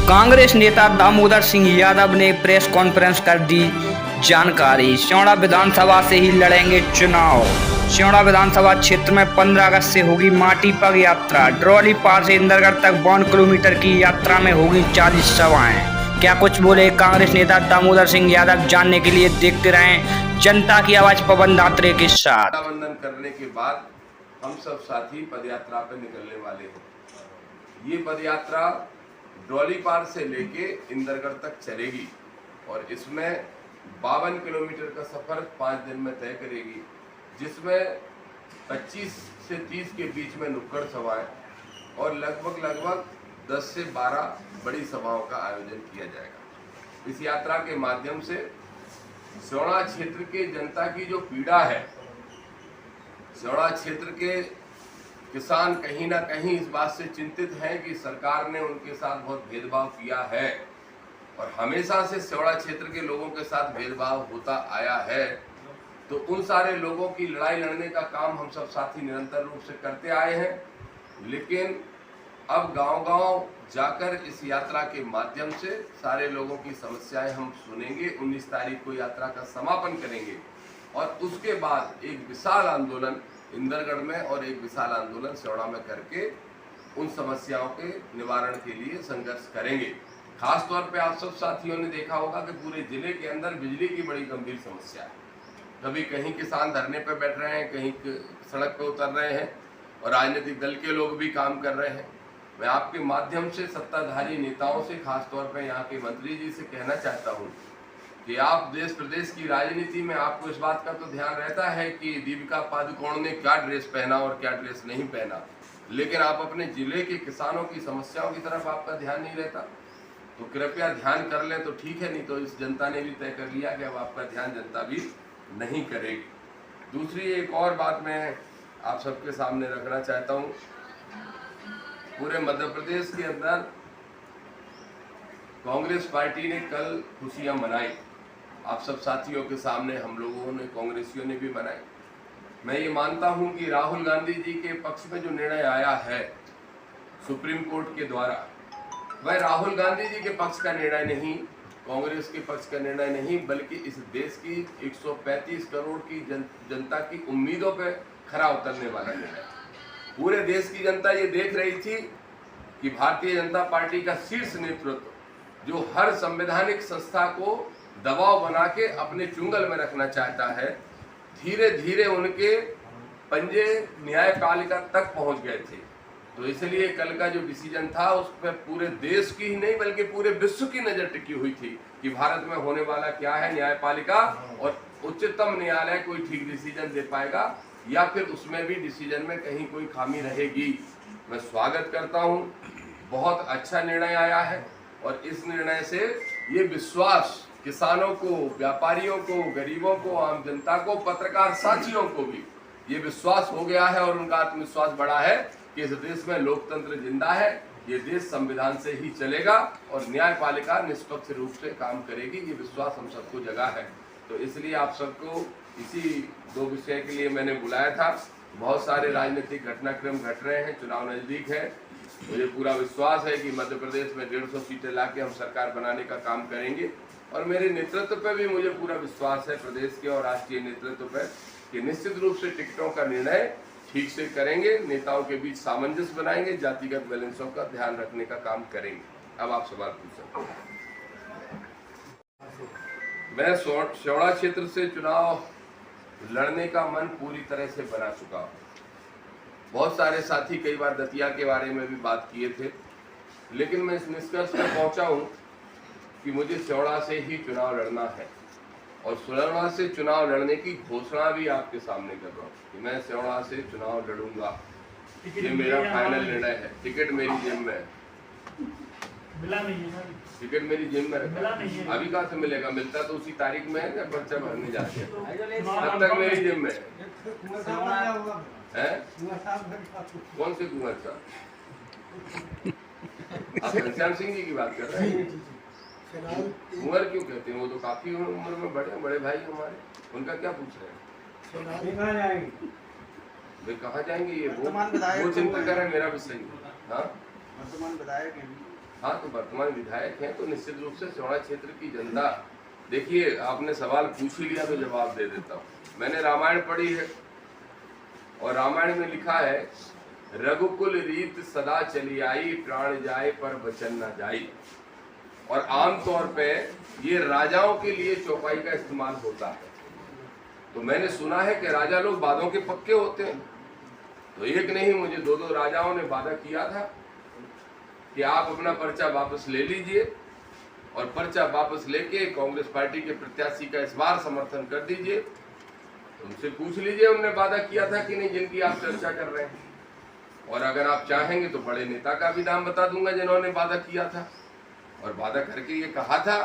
कांग्रेस नेता दामोदर सिंह यादव ने press conference कर दी जानकारी। सियोड़ा विधानसभा से ही लड़ेंगे चुनाव। सियोड़ा विधानसभा क्षेत्र में 15 अगस्त से होगी माटी पग यात्रा। ड्रॉली पार से इंदरगढ़ तक 52 किलोमीटर की यात्रा में होगी 40 सभाएं। क्या कुछ बोले कांग्रेस नेता दामोदर सिंह यादव, जानने के लिए देखते रहें जनता की आवाज पवन दात्रे के साथ। वंदन करने के बाद हम सब साथी पदयात्रा पर निकलने वाले हैं। ये पदयात्रा ड्रॉली पार से लेके इंदरगढ़ तक चलेगी और इसमें 52 किलोमीटर का सफर 5 दिन में तय करेगी, जिसमें 25 से 30 के बीच में नुक्कड़ सभाएं और लगभग 10 से 12 बड़ी सभाओं का आयोजन किया जाएगा। इस यात्रा के माध्यम से सियोड़ा क्षेत्र के जनता की जो पीड़ा है, सियोड़ा क्षेत्र के किसान कहीं ना कहीं इस बात से चिंतित हैं कि सरकार ने उनके साथ बहुत भेदभाव किया है और हमेशा से सियोड़ा क्षेत्र के लोगों के साथ भेदभाव होता आया है। तो उन सारे लोगों की लड़ाई लड़ने का काम हम सब साथी निरंतर रूप से करते आए हैं, लेकिन अब गांव-गांव जाकर इस यात्रा के माध्यम से सारे लोगों की समस्याएं हम सुनेंगे। 19 तारीख को यात्रा का समापन करेंगे और उसके बाद एक विशाल आंदोलन इंदरगढ़ में और एक विशाल आंदोलन सियोड़ा में करके उन समस्याओं के निवारण के लिए संघर्ष करेंगे। खास तौर पे आप सब साथियों ने देखा होगा कि पूरे जिले के अंदर बिजली की बड़ी गंभीर समस्या है। कभी कहीं किसान धरने पर बैठ रहे हैं, कहीं सड़क पर उतर रहे हैं और राजनीतिक दल के लोग भी काम कर रहे हैं। मैं आपके माध्यम से सत्ताधारी नेताओं से, खास तौर पर यहाँ के मंत्री जी से कहना चाहता हूँ कि आप देश प्रदेश की राजनीति में आपको इस बात का तो ध्यान रहता है कि दीपिका पादुकोण ने क्या ड्रेस पहना और क्या ड्रेस नहीं पहना, लेकिन आप अपने जिले के किसानों की समस्याओं की तरफ आपका ध्यान नहीं रहता। तो कृपया ध्यान कर लें तो ठीक है, नहीं तो इस जनता ने भी तय कर लिया कि अब आपका ध्यान जनता भी नहीं करेगी। दूसरी एक और बात मैं आप सबके सामने रखना चाहता हूँ। पूरे मध्य प्रदेश के अंदर कांग्रेस पार्टी ने कल खुशियां मनाई। आप सब साथियों के सामने हम लोगों ने, कांग्रेसियों ने भी मनाई। मैं ये मानता हूं कि राहुल गांधी जी के पक्ष में जो निर्णय आया है सुप्रीम कोर्ट के द्वारा, वह राहुल गांधी जी के पक्ष का निर्णय नहीं, कांग्रेस के पक्ष का निर्णय नहीं, बल्कि इस देश की 135 करोड़ की जनता की उम्मीदों पर खरा उतरने वाला निर्णय। पूरे देश की जनता ये देख रही थी कि भारतीय जनता पार्टी का शीर्ष नेतृत्व, जो हर संवैधानिक संस्था को दबाव बना के अपने चुंगल में रखना चाहता है, धीरे धीरे उनके पंजे न्यायपालिका तक पहुंच गए थे। तो इसलिए कल का जो डिसीजन था उस पर पूरे देश की ही नहीं बल्कि पूरे विश्व की नजर टिकी हुई थी कि भारत में होने वाला क्या है, न्यायपालिका और उच्चतम न्यायालय कोई ठीक डिसीजन दे पाएगा या फिर उसमें भी डिसीजन में कहीं कोई खामी रहेगी। मैं स्वागत करता हूं, बहुत अच्छा निर्णय आया है और इस निर्णय से ये विश्वास किसानों को, व्यापारियों को, गरीबों को, आम जनता को, पत्रकार साथियों को भी ये विश्वास हो गया है और उनका आत्मविश्वास बढ़ा है कि इस देश में लोकतंत्र जिंदा है, ये देश संविधान से ही चलेगा और न्यायपालिका निष्पक्ष रूप से काम करेगी। ये विश्वास हम सबको जगा है। तो इसलिए आप सबको इसी 2 विषय के लिए मैंने बुलाया था। बहुत सारे राजनीतिक घटनाक्रम घट रहे हैं, चुनाव नजदीक है। मुझे पूरा विश्वास है कि मध्य प्रदेश में 150 सीटें लाके हम सरकार बनाने का काम करेंगे और मेरे नेतृत्व पे भी मुझे पूरा विश्वास है, प्रदेश के और राष्ट्रीय नेतृत्व पे, कि निश्चित रूप से टिकटों का निर्णय ठीक से करेंगे, नेताओं के बीच सामंजस्य बनाएंगे, जातिगत बैलेंसों का ध्यान रखने का काम करेंगे। अब आप सवाल पूछ सकते हैं। मैं सियोड़ा क्षेत्र से चुनाव लड़ने का मन पूरी तरह से बना चुका हूँ। बहुत सारे साथी कई बार दतिया के बारे में भी बात किए थे, लेकिन मैं इस निष्कर्ष पर पहुंचा हूं कि मुझे सियोड़ा से ही चुनाव लड़ना है और सियोड़ा से चुनाव लड़ने की घोषणा भी आपके सामने कर रहा हूं कि मैं सियोड़ा से चुनाव लड़ूंगा। ये मेरा फाइनल निर्णय है। टिकट मेरी जेब में है, मिला नहीं है। टिकट मेरी जेब में रखा है। अभी कहाँ से मिलेगा? मिलता तो उसी तारीख में है जब पर्चा भरने जाते हैं, तब तक मेरी जेब में है। कौन से कुंवर साहब? आप घनश्याम सिंह जी की बात कर रहे हैं? कुंवर क्यों कहते हैं? वो तो काफी उम्र में बड़े भाई हमारे, उनका क्या पूछ रहे हैं? कहाँ जाएंगे ये वो चिंता कर रहे हैं, मेरा विषय। हाँ, वर्तमान विधायक हैं। हाँ, तो वर्तमान विधायक हैं तो निश्चित रूप से सिहोड़ा क्षेत्र की जनता, देखिए आपने सवाल पूछ ही लिया तो जवाब दे देता हूँ। मैंने रामायण पढ़ी है और रामायण में लिखा है, रघुकुल रीत सदा चली आई, प्राण जाए पर वचन न जाई। और आमतौर पे ये राजाओं के लिए चौपाई का इस्तेमाल होता है। तो मैंने सुना है कि राजा लोग वादों के पक्के होते हैं। तो एक नहीं, मुझे 2 राजाओं ने वादा किया था कि आप अपना पर्चा वापस ले लीजिए और पर्चा वापस लेके कांग्रेस पार्टी के प्रत्याशी का इस बार समर्थन कर दीजिए। उनसे पूछ लीजिए उन्होंने वादा किया था कि नहीं, जिनकी आप चर्चा कर रहे हैं। और अगर आप चाहेंगे तो बड़े नेता का भी नाम बता दूंगा जिन्होंने वादा किया था और वादा करके ये कहा था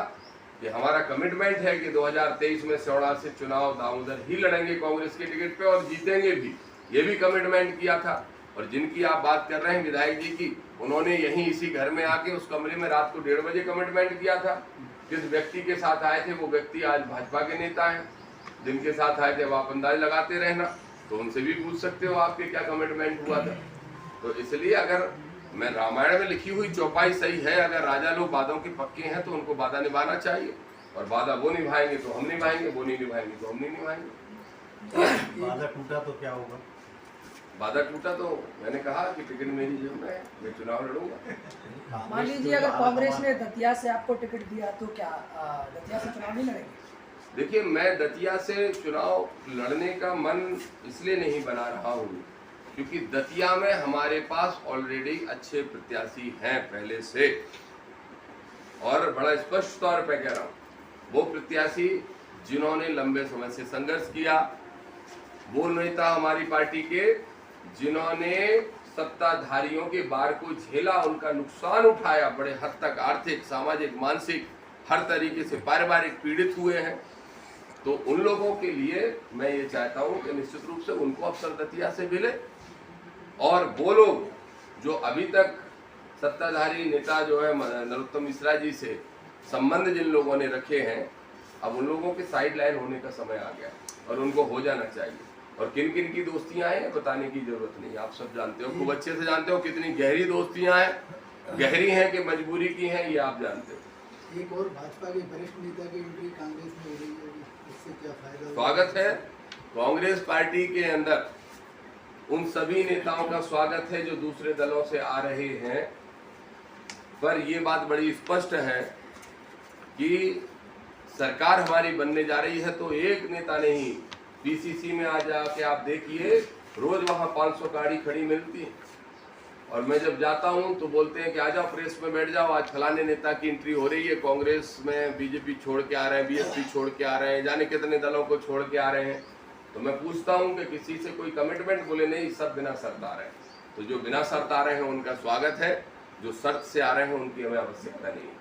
कि हमारा कमिटमेंट है कि 2023 में सिहोड़ा से चुनाव दामोदर ही लड़ेंगे कांग्रेस के टिकट पे और जीतेंगे भी, ये भी कमिटमेंट किया था। और जिनकी आप बात कर रहे हैं विधायक जी की, उन्होंने यहीं इसी घर में आके उस कमरे में रात को 1:30 बजे कमिटमेंट किया था। जिस व्यक्ति के साथ आए थे वो व्यक्ति आज भाजपा के नेता हैं, जिनके साथ आए थे वो आप अंदाज लगाते रहना, तो उनसे भी पूछ सकते हो आपके क्या कमिटमेंट हुआ था। तो इसलिए अगर मैं रामायण में लिखी हुई चौपाई सही है, अगर राजा लोग वादों के पक्के हैं तो उनको वादा निभाना चाहिए और वादा वो निभाएंगे तो हम निभाएंगे, वो नहीं निभाएंगे तो हम नहीं निभाएंगे। वादा टूटा तो क्या होगा? वादा टूटा तो मैंने कहा कि टिकट मेरी जेब में है, मैं चुनाव लड़ूंगा। मान लीजिए अगर कांग्रेस ने दतिया से आपको टिकट दिया तो क्या दतिया से चुनाव नहीं लड़ेंगे? देखिए, मैं दतिया से चुनाव लड़ने का मन इसलिए नहीं बना रहा हूँ क्योंकि दतिया में हमारे पास ऑलरेडी अच्छे प्रत्याशी हैं पहले से, और बड़ा स्पष्ट तौर पे कह रहा हूँ, वो प्रत्याशी जिन्होंने लंबे समय से संघर्ष किया, वो नेता हमारी पार्टी के जिन्होंने सत्ताधारियों के बार को झेला, उनका नुकसान उठाया, बड़े हद तक आर्थिक, सामाजिक, मानसिक हर तरीके से पारिवारिक पीड़ित हुए हैं। तो उन लोगों के लिए मैं ये चाहता हूँ कि निश्चित रूप से उनको अवसर दतिया से मिले, और वो लोग जो अभी तक सत्ताधारी नेता जो है नरोत्तम मिश्रा जी से संबंध जिन लोगों ने रखे हैं, अब उन लोगों के साइड लाइन होने का समय आ गया और उनको हो जाना चाहिए। और किन किन की दोस्तियां हैं बताने की जरूरत नहीं, आप सब जानते हो, खूब अच्छे से जानते हो कितनी गहरी दोस्तियां हैं, गहरी हैं कि मजबूरी की हैं, ये आप जानते हो। एक और भाजपा के वरिष्ठ नेता की एंट्री कांग्रेस में हो रही है, इससे क्या फायदा? स्वागत है कांग्रेस पार्टी के अंदर, उन सभी नेताओं का स्वागत है जो दूसरे दलों से आ रहे हैं। पर ये बात बड़ी स्पष्ट है कि सरकार हमारी बनने जा रही है तो एक नेता नहीं, पीसीसी में आ जाके आप देखिए, रोज वहां 500 गाड़ी खड़ी मिलती है। और मैं जब जाता हूं तो बोलते हैं कि आ जाओ प्रेस में बैठ जाओ, आज फलाने नेता की एंट्री हो रही है, कांग्रेस में बीजेपी छोड़ के आ रहे हैं, बीएसपी छोड़ के आ रहे हैं, जाने कितने दलों को छोड़ के आ रहे हैं। तो मैं पूछता हूं कि किसी से कोई कमिटमेंट? बोले नहीं, सब बिना शर्त आ रहे हैं। तो जो बिना शर्त आ रहे हैं उनका स्वागत है, जो शर्त से आ रहे हैं उनकी हमें आवश्यकता नहीं है।